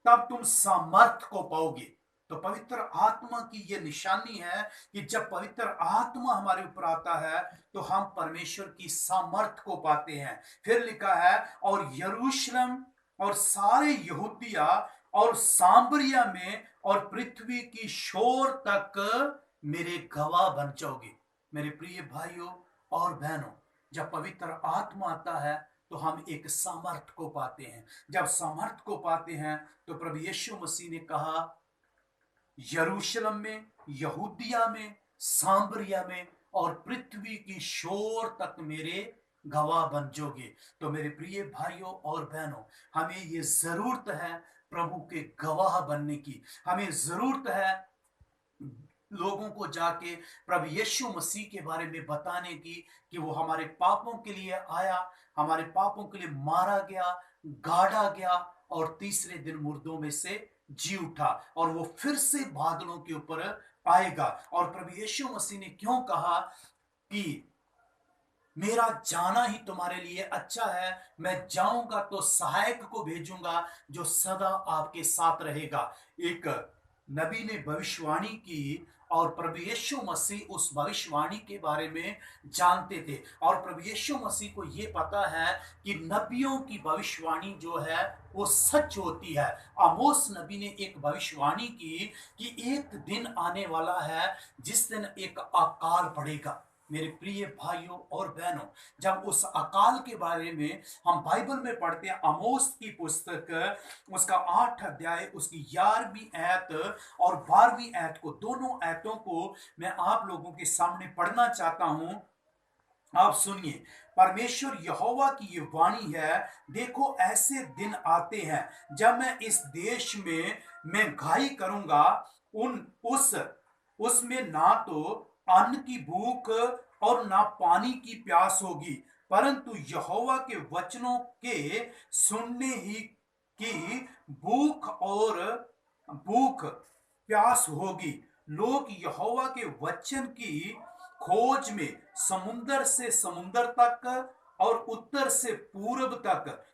तब तुम सामर्थ को पाओगे। तो पवित्र आत्मा की यह निशानी है कि जब पवित्र आत्मा हमारे ऊपर आता है तो हम परमेश्वर की सामर्थ को पाते हैं। फिर लिखा है, और यरूशलेम और सारे यहूदिया और सामरिया में और पृथ्वी की छोर तक मेरे गवाह बन जाओगे। मेरे प्रिय भाइयों और बहनों, जब पवित्र आत्मा आता है तो हम एक सामर्थ को पाते हैं। जब सामर्थ को पाते हैं तो प्रभु यीशु मसीह ने कहा, यरूशलेम में, यहूदिया में, सामरिया में और पृथ्वी की शोर तक मेरे गवाह बन जोगे। तो मेरे प्रिय भाइयों और बहनों, हमें ये जरूरत है प्रभु के गवाह बनने की। हमें जरूरत है लोगों को जाके प्रभु यीशु मसीह के बारे में बताने की कि वो हमारे पापों के लिए आया, हमारे पापों के लिए मारा गया, गाड़ा गया और तीसरे दिन मुर्दों में से जी उठा और वो फिर से बादलों के ऊपर आएगा। और प्रभु यीशु मसीह ने क्यों कहा कि मेरा जाना ही तुम्हारे लिए अच्छा है, मैं जाऊंगा तो सहायक को भेजूंगा जो सदा आपके साथ रहेगा। एक नबी ने भविष्यवाणी की और प्रभु यीशु मसीह उस भविष्यवाणी के बारे में जानते थे। और प्रभु यीशु मसीह को यह पता है कि नबियों की भविष्यवाणी जो है वो सच होती है। आमोस नबी ने एक भविष्यवाणी की कि एक दिन आने वाला है जिस दिन एक अकाल पड़ेगा। मेरे प्रिय भाइयों और बहनों, जब उस अकाल के बारे में हम बाइबल में पढ़ते हैं, आमोस की पुस्तक उसका 8 अध्याय उसकी 11वीं आयत और 12वीं आयत को, दोनों आयतों को मैं आप लोगों के सामने पढ़ना चाहता हूं। आप सुनिए, परमेश्वर यहोवा की ये वाणी है, देखो ऐसे दिन आते हैं जब मैं इस देश में महंगाई करूंगा, उसमें ना तो अन्न की भूख और ना पानी की प्यास होगी, परंतु यहोवा के वचनों के सुनने ही की भूख प्यास होगी। लोग यहोवा के वचन की खोज में समुंदर से समुंदर तक और उत्तर से पूर्व तक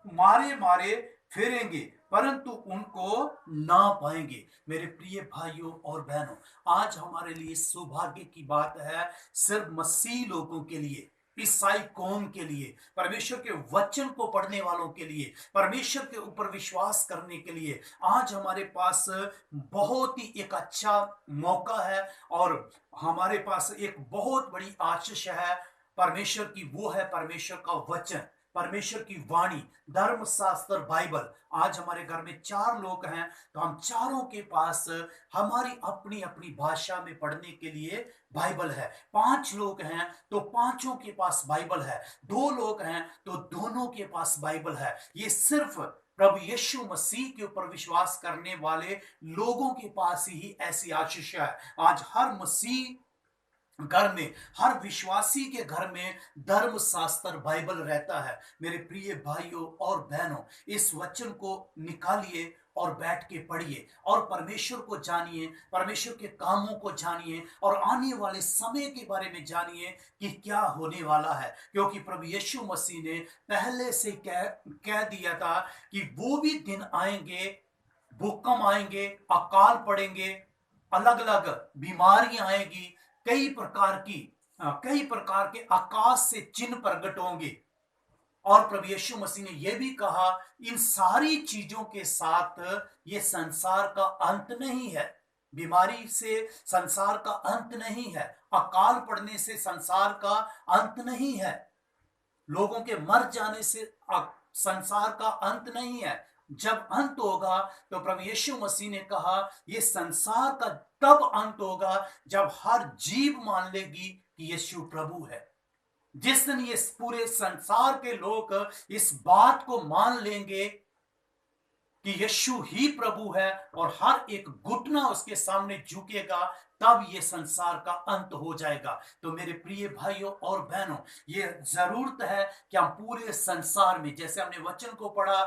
मारे मारे फिरेंगे, परंतु उनको ना पाएंगे। मेरे प्रिय भाइयों और बहनों, आज हमारे लिए सौभाग्य की बात है, सिर्फ मसीह लोगों के लिए, ईसाई कौम के लिए, परमेश्वर के वचन को पढ़ने वालों के लिए, परमेश्वर के ऊपर विश्वास करने के लिए आज हमारे पास बहुत ही एक अच्छा मौका है और हमारे पास एक बहुत बड़ी आशीष है परमेश्वर की। वो है परमेश्वर का वचन, परमेश्वर की वाणी, धर्मशास्त्र, बाइबल। आज हमारे घर में 4 लोग हैं तो हम चारों के पास हमारी अपनी अपनी भाषा में पढ़ने के लिए बाइबल है। 5 लोग हैं तो 5 के पास बाइबल है। 2 लोग हैं तो दोनों के पास बाइबल है। ये सिर्फ प्रभु यीशु मसीह के ऊपर विश्वास करने वाले लोगों के पास ही ऐसी आशीष है। आज हर मसीह घर में, हर विश्वासी के घर में धर्मशास्त्र बाइबल रहता है। मेरे प्रिय भाइयों और बहनों, इस वचन को निकालिए और बैठ के पढ़िए और परमेश्वर को जानिए, परमेश्वर के कामों को जानिए और आने वाले समय के बारे में जानिए कि क्या होने वाला है। क्योंकि प्रभु यीशु मसीह ने पहले से कह दिया था कि वो भी दिन आएंगे, भूकंप आएंगे, अकाल पड़ेंगे, अलग अलग बीमारियां आएगी, कई प्रकार के आकाश से चिन्ह प्रकट होंगे। और प्रभु यीशु मसीह ने यह भी कहा, इन सारी चीजों के साथ ये संसार का अंत नहीं है। बीमारी से संसार का अंत नहीं है, अकाल पड़ने से संसार का अंत नहीं है, लोगों के मर जाने से संसार का अंत नहीं है। जब अंत होगा तो प्रभु यीशु मसीह ने कहा, ये संसार का तब अंत होगा जब हर जीव मान लेगी कि यीशु प्रभु है। जिस दिन ये पूरे संसार के लोग इस बात को मान लेंगे कि यीशु ही प्रभु है और हर एक घुटना उसके सामने झुकेगा, तब ये संसार का अंत हो जाएगा। तो मेरे प्रिय भाइयों और बहनों, ये जरूरत है कि हम पूरे संसार में, जैसे हमने वचन को पढ़ा,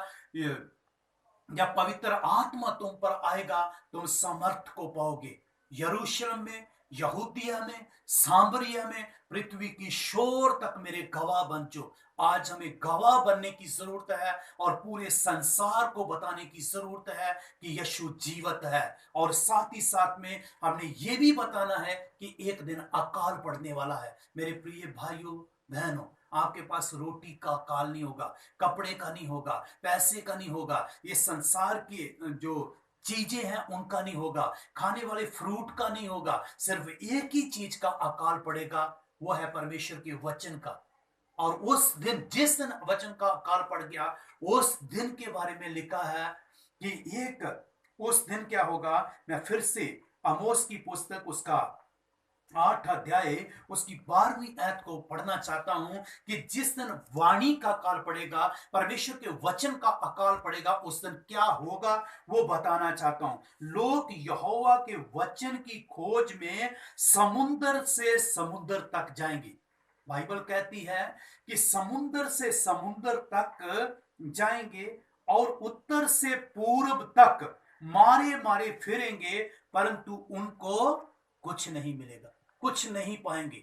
जब पवित्र आत्मा तुम पर आएगा तुम समर्थ को पाओगे। यरूशलेम में, यहूदिया में, सामरिया में, पृथ्वी की शोर तक मेरे गवाह बन जो। आज हमें गवाह बनने की जरूरत है और पूरे संसार को बताने की जरूरत है कि यीशु जीवित है। और साथ ही साथ में हमने ये भी बताना है कि एक दिन अकाल पड़ने वाला है। मेरे प्रिय भाइयों बहनों, आपके पास रोटी का अकाल नहीं होगा, कपड़े का नहीं होगा, पैसे का नहीं होगा, ये संसार की जो चीजें हैं उनका नहीं होगा, खाने वाले फ्रूट का नहीं होगा। सिर्फ एक ही चीज का अकाल पड़ेगा, वो है परमेश्वर के वचन का। और उस दिन जिस दिन वचन का अकाल पड़ गया, उस दिन के बारे में लिखा है कि एक उस दिन क्या होगा। मैं फिर से आमोस की पुस्तक उसका 8 अध्याय उसकी 12वीं आयत को पढ़ना चाहता हूं कि जिस दिन वाणी का अकाल पड़ेगा, परमेश्वर के वचन का अकाल पड़ेगा, उस दिन क्या होगा वो बताना चाहता हूं। लोग यहोवा के वचन की खोज में समुद्र से समुद्र तक जाएंगे। बाइबल कहती है कि समुद्र से समुद्र तक जाएंगे और उत्तर से पूर्व तक मारे मारे फिरेंगे, परंतु उनको कुछ नहीं मिलेगा, कुछ नहीं पाएंगे।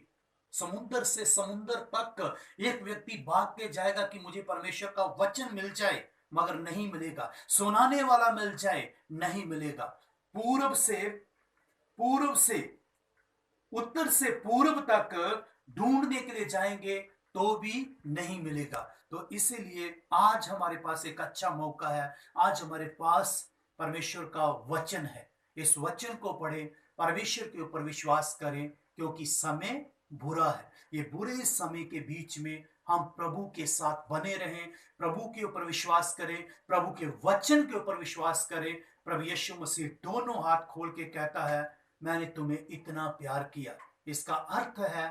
समुद्र से समुद्र तक एक व्यक्ति भाग के जाएगा कि मुझे परमेश्वर का वचन मिल जाए, मगर नहीं मिलेगा। सुनाने वाला मिल जाए, नहीं मिलेगा। पूर्व से उत्तर से पूर्व तक ढूंढने के लिए जाएंगे तो भी नहीं मिलेगा। तो इसीलिए आज हमारे पास एक अच्छा मौका है। आज हमारे पास परमेश्वर का वचन है। इस वचन को पढ़ें, परमेश्वर के ऊपर विश्वास करें, क्योंकि समय बुरा है। ये बुरे समय के बीच में हम प्रभु के साथ बने रहें, प्रभु के ऊपर विश्वास करें, प्रभु के वचन के ऊपर विश्वास करें। प्रभु यीशु मसीह दोनों हाथ खोल के कहता है, मैंने तुम्हें इतना प्यार किया। इसका अर्थ है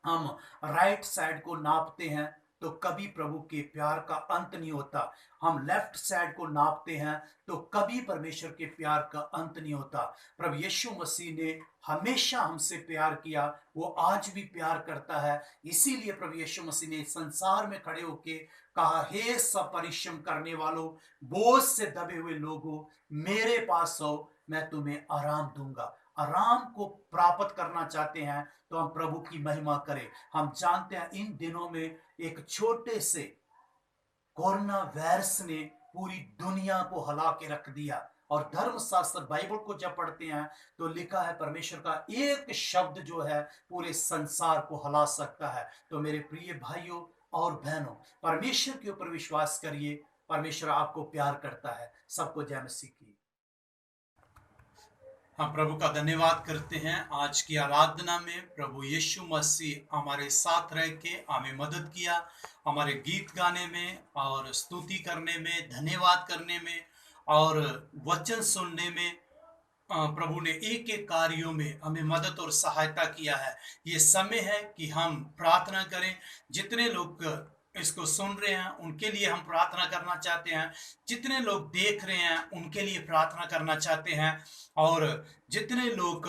हम राइट साइड को नापते हैं तो कभी प्रभु के प्यार का अंत नहीं होता। हम लेफ्ट साइड को नापते हैं तो कभी परमेश्वर के प्यार का अंत नहीं होता। प्रभु यीशु मसीह ने हमेशा हमसे प्यार किया, वो आज भी प्यार करता है। इसीलिए प्रभु यीशु मसीह ने संसार में खड़े होके कहा, हे सब परिश्रम करने वालों, बोझ से दबे हुए लोगों, मेरे पास आओ, मैं तुम्हें आराम दूंगा। आराम को प्राप्त करना चाहते हैं तो हम प्रभु की महिमा करें। हम जानते हैं इन दिनों में एक छोटे से कोरोना वायरस ने पूरी दुनिया को हिला के रख दिया। और धर्मशास्त्र बाइबल को जब पढ़ते हैं तो लिखा है परमेश्वर का एक शब्द जो है पूरे संसार को हिला सकता है। तो मेरे प्रिय भाइयों और बहनों, परमेश्वर के ऊपर विश्वास करिए। परमेश्वर आपको प्यार करता है। सबको जय मसीह की। हम प्रभु का धन्यवाद करते हैं। आज की आराधना में प्रभु यीशु मसीह हमारे साथ रह के हमें मदद किया, हमारे गीत गाने में और स्तुति करने में, धन्यवाद करने में और वचन सुनने में। प्रभु ने एक एक कार्यों में हमें मदद और सहायता किया है। ये समय है कि हम प्रार्थना करें। जितने लोग इसको सुन रहे हैं उनके लिए हम प्रार्थना करना चाहते हैं, जितने लोग देख रहे हैं उनके लिए प्रार्थना करना चाहते हैं, और जितने लोग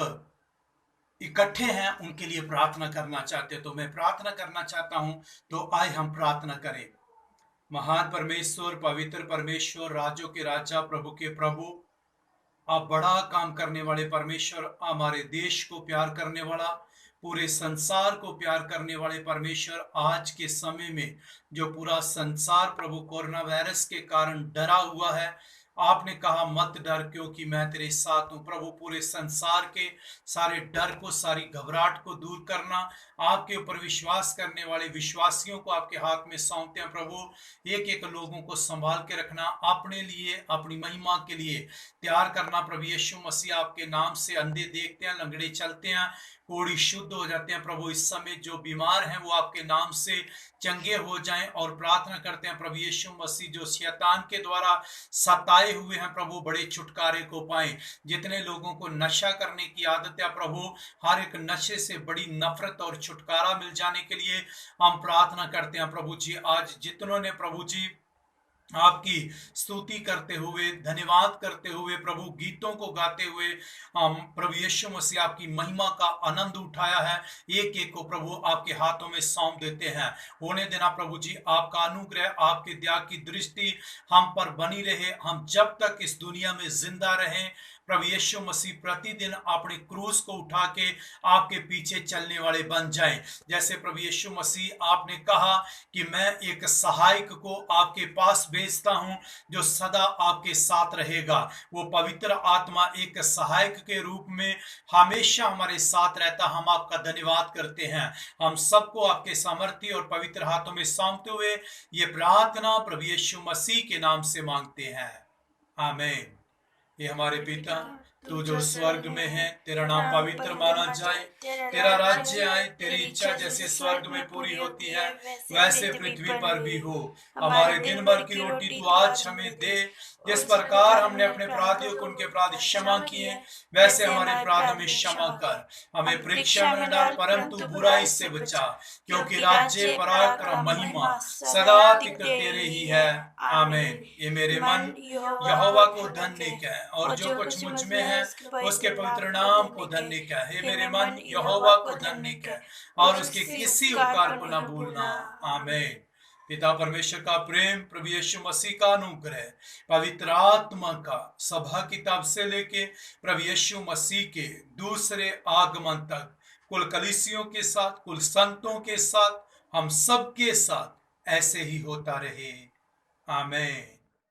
इकट्ठे हैं उनके लिए प्रार्थना करना चाहते हैं। तो मैं प्रार्थना करना चाहता हूं, तो आए हम प्रार्थना करें। महान परमेश्वर, पवित्र परमेश्वर, राजों के राजा, प्रभु के प्रभु, आप बड़ा काम करने वाले परमेश्वर, हमारे देश को प्यार करने वाला, पूरे संसार को प्यार करने वाले परमेश्वर, आज के समय में जो पूरा संसार प्रभु कोरोना वायरस के कारण डरा हुआ है, आपने कहा मत डर क्योंकि मैं तेरे साथ हूं। प्रभु पूरे संसार के सारे डर को, सारी घबराहट को दूर करना, आपके ऊपर विश्वास करने वाले विश्वासियों को आपके हाथ में सौंपते हैं। प्रभु एक एक लोगों को संभाल के रखना, अपने लिए, अपनी महिमा के लिए तैयार करना। प्रभु यीशु मसीह, आपके नाम से अंधे देखते हैं, लंगड़े चलते हैं, कोढ़ी शुद्ध हो जाते हैं। प्रभु इस समय जो बीमार हैं वो आपके नाम से चंगे हो जाएं। और प्रार्थना करते हैं प्रभु यीशु मसीह, जो शैतान के द्वारा सताए हुए हैं प्रभु, बड़े छुटकारे को पाएं। जितने लोगों को नशा करने की आदत है प्रभु, हर एक नशे से बड़ी नफरत और छुटकारा मिल जाने के लिए हम प्रार्थना करते हैं। प्रभु जी, आज जितनों ने प्रभु जी आपकी स्तुति करते हुए, धन्यवाद करते हुए, प्रभु गीतों को गाते हुए प्रभु यीशु मसीह आपकी महिमा का आनंद उठाया है, एक एक को प्रभु आपके हाथों में सौंप देते हैं। होने देना प्रभु जी, आपका अनुग्रह, आपकी दया की दृष्टि हम पर बनी रहे। हम जब तक इस दुनिया में जिंदा रहें प्रभु यीशु मसीह प्रतिदिन अपने क्रूस को उठा के आपके पीछे चलने वाले बन जाएं। जैसे प्रभु यीशु मसीह आपने कहा कि मैं एक सहायक को आपके पास भेजता हूं जो सदा आपके साथ रहेगा। वो पवित्र आत्मा एक सहायक के रूप में हमेशा हमारे साथ रहता। हम आपका धन्यवाद करते हैं। हम सबको आपके सामर्थ्य और पवित्र हाथों में सौंपते हुए ये प्रार्थना प्रभु यीशु मसीह के नाम से मांगते हैं, आमीन। ये हमारे पिता तू जो स्वर्ग में है, तेरा नाम पवित्र माना जाए, तेरा राज्य आए, तेरी इच्छा जैसे स्वर्ग में पूरी होती है वैसे पृथ्वी पर भी हो। हमारे दिन भर की रोटी तू आज हमें दे। जिस प्रकार हमने अपने अपराधियों को उनके अपराध क्षमा किए वैसे हमारे अपराध में क्षमा कर। हमें परीक्षा में न डाल परंतु बुराई से बचा, क्योंकि राज्य, पराक्रम, महिमा सदा तक तेरे ही है। आमीन। ये मेरे मन यहोवा को धन्य कह, और जो कुछ मुझ में है उसके पवित्र नाम को धन्य कह। हे मेरे मन यहोवा को धन्य कह, और उसके किसी उपकार को न भूलना। आमीन। पिता परमेश्वर का प्रेम, प्रभु यीशु मसीह का अनुग्रह, पवित्र आत्मा का सभा की तब से लेके प्रभु यीशु मसीह के दूसरे आगमन तक कुल कलीसियों के साथ, कुल संतों के साथ, हम सब के साथ ऐसे ही होता रहे। आमीन।